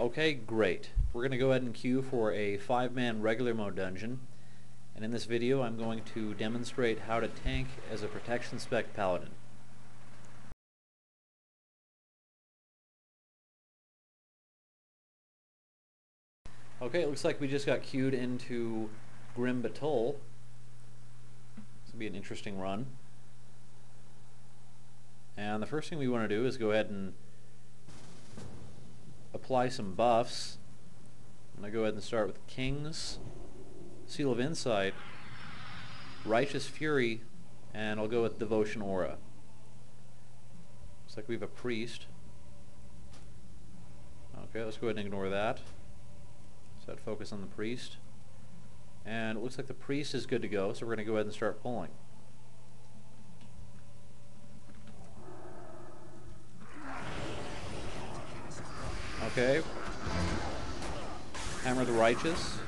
Okay, great. We're going to go ahead and queue for a 5-man regular mode dungeon, and in this video I'm going to demonstrate how to tank as a protection spec Paladin. Okay, it looks like we just got queued into Grim Batol. This will be an interesting run. And the first thing we want to do is go ahead and apply some buffs. I'm going to go ahead and start with King's Seal of Insight, Righteous Fury, and I'll go with Devotion Aura. Looks like we have a priest. Okay, let's go ahead and ignore that. Set focus on the priest. And it looks like the priest is good to go, so we're going to go ahead and start pulling. Okay. Hammer the Righteous.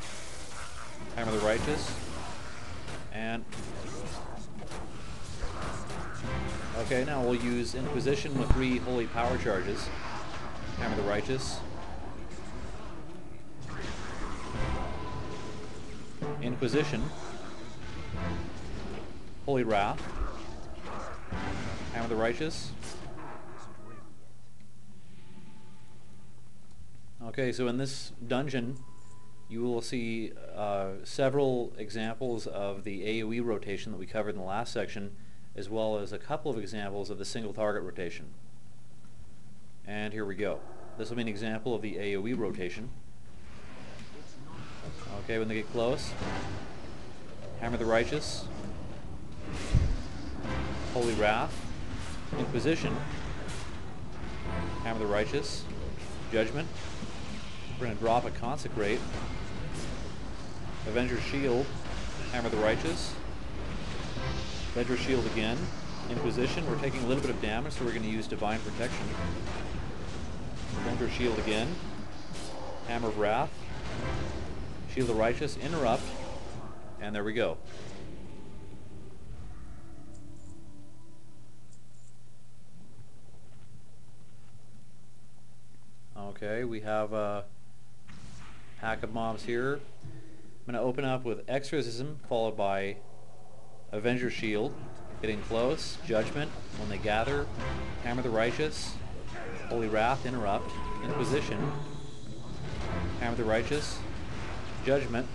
Hammer the Righteous. And okay, now we'll use Inquisition with 3 Holy Power Charges. Hammer the Righteous. Inquisition. Holy Wrath. Hammer the Righteous. Okay, so in this dungeon you will see several examples of the AoE rotation that we covered in the last section, as well as a couple of examples of the single target rotation. And here we go. This will be an example of the AoE rotation. Okay, when they get close, Hammer the Righteous, Holy Wrath, Inquisition, Hammer the Righteous, Judgment. We're going to drop a Consecrate, Avenger's Shield, Hammer the Righteous, Avenger's Shield again, Inquisition. We're taking a little bit of damage, so we're going to use Divine Protection. Avenger's Shield again, Hammer of Wrath, Shield of the Righteous, Interrupt, and there we go. Okay, we have a pack of mobs here. I'm going to open up with Exorcism, followed by Avenger's Shield. Getting close, Judgment, when they gather, Hammer the Righteous, Holy Wrath, Interrupt, Inquisition, Hammer the Righteous, Judgment,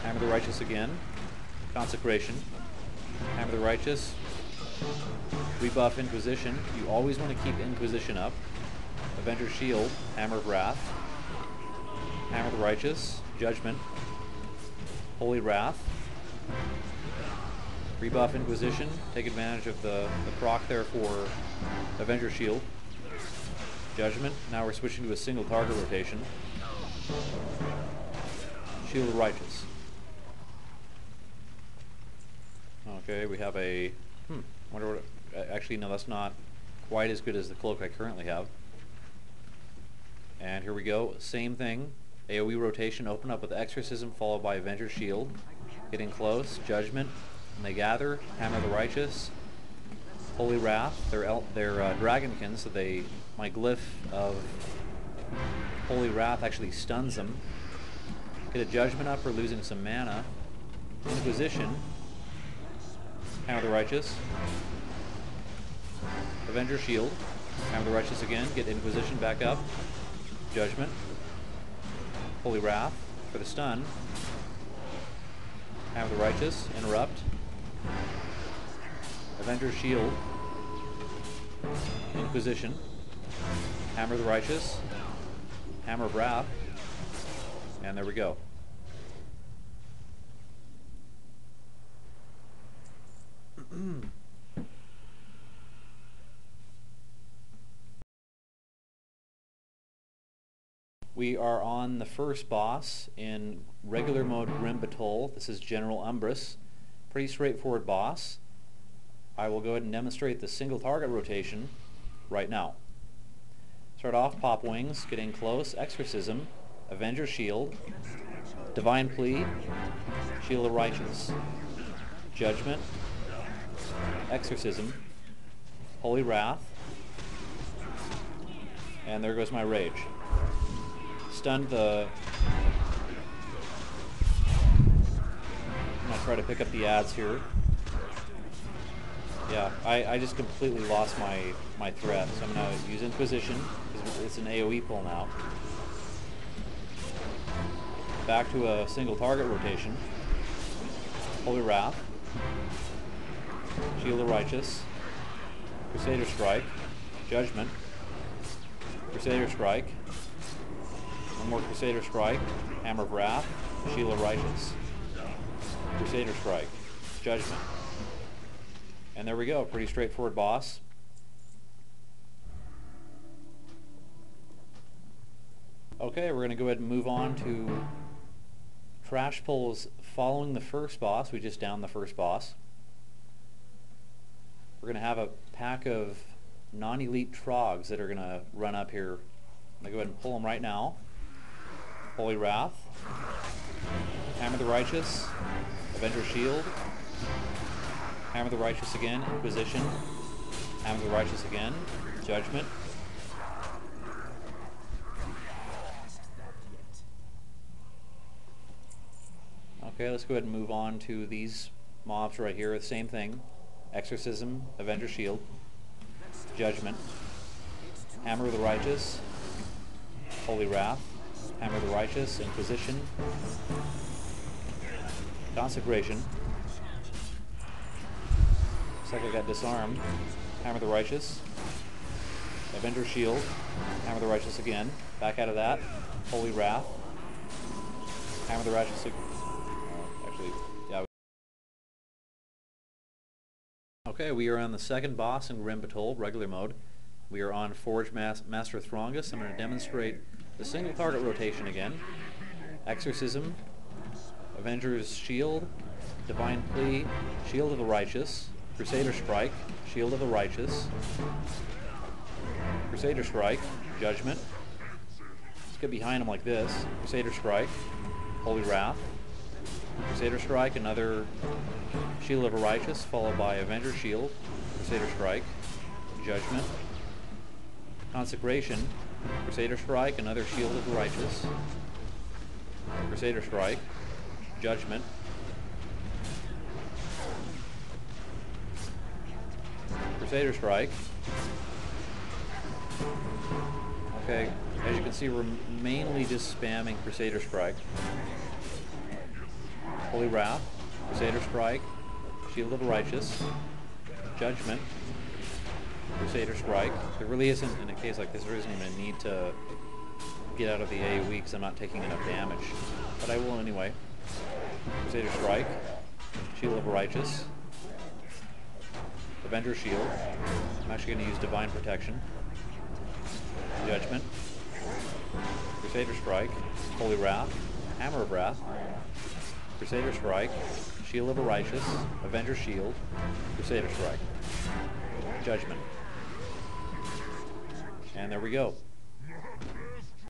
Hammer the Righteous again, Consecration, Hammer the Righteous, rebuff Inquisition. You always want to keep Inquisition up. Avenger's Shield, Hammer of Wrath, Hammer the Righteous, Judgment, Holy Wrath, rebuff Inquisition, take advantage of the proc there for Avenger's Shield, Judgment. Now we're switching to a single target rotation. Shield of the Righteous. Okay, we have a wonder what actually no, that's not quite as good as the cloak I currently have. And here we go, same thing, AoE rotation, open up with Exorcism followed by Avenger's Shield. Getting close, Judgment, and they gather, Hammer the Righteous, Holy Wrath. They're Dragonkin, so my glyph of Holy Wrath actually stuns them. Get a Judgment up for losing some mana. Inquisition, Hammer the Righteous, Avenger's Shield, Hammer the Righteous again, get Inquisition back up, Judgment, Holy Wrath for the stun, Hammer the Righteous, Interrupt, Avenger's Shield, Inquisition, Hammer the Righteous, Hammer of Wrath, and there we go. We are on the first boss in regular mode Grim Batol. This is General Umbrus. Pretty straightforward boss. I will go ahead and demonstrate the single target rotation right now. Start off, Pop Wings, getting close, Exorcism, Avenger's Shield, Divine Plea, Shield of Righteous, Judgment, Exorcism, Holy Wrath, and there goes my rage. stunned the... I'm going to try to pick up the ads here. Yeah, I just completely lost my threat, so I'm going to use Inquisition, because it's an AoE pull now. Back to a single target rotation. Holy Wrath. Shield of Righteous. Crusader Strike. Judgment. Crusader Strike. One more Crusader Strike. Hammer of Wrath. Shield of Righteous. Crusader Strike. Judgment. And there we go. Pretty straightforward boss. Okay, we're going to go ahead and move on to trash pulls following the first boss. We just downed the first boss. We're going to have a pack of non-elite trogs that are going to run up here. I'm going to go ahead and pull them right now. Holy Wrath. Hammer the Righteous. Avenger Shield. Hammer the Righteous again. Inquisition. Hammer the Righteous again. Judgment. Okay, let's go ahead and move on to these mobs right here. The same thing. Exorcism, Avenger Shield, Judgment, Hammer of the Righteous, Holy Wrath, Hammer of the Righteous, Inquisition, Consecration. Looks like I got disarmed. Hammer of the Righteous, Avenger Shield, Hammer of the Righteous again. Back out of that. Holy Wrath, Hammer of the Righteous. Actually, yeah. Okay, we are on the second boss in Grim Patrol, regular mode. We are on Forge Master Throngus. I'm going to demonstrate the single target rotation again. Exorcism, Avenger's Shield, Divine Plea, Shield of the Righteous, Crusader Strike, Shield of the Righteous, Crusader Strike, Judgment. Let's get behind him like this. Crusader Strike, Holy Wrath, Crusader Strike, another Shield of the Righteous, followed by Avenger Shield, Crusader Strike, Judgment, Consecration, Crusader Strike, another Shield of the Righteous, Crusader Strike, Judgment, Crusader Strike. Okay, as you can see, we're mainly just spamming Crusader Strike. Holy Wrath, Crusader Strike, Shield of the Righteous, Judgment, Crusader Strike. There really isn't, in a case like this, there isn't even a need to get out of the AoE because I'm not taking enough damage. But I will anyway. Crusader Strike, Shield of the Righteous, Avenger Shield. I'm actually going to use Divine Protection, Judgment, Crusader Strike, Holy Wrath, Hammer of Wrath, Crusader Strike, Shield of the Righteous, Avenger Shield, Crusader Strike, Judgment. And there we go.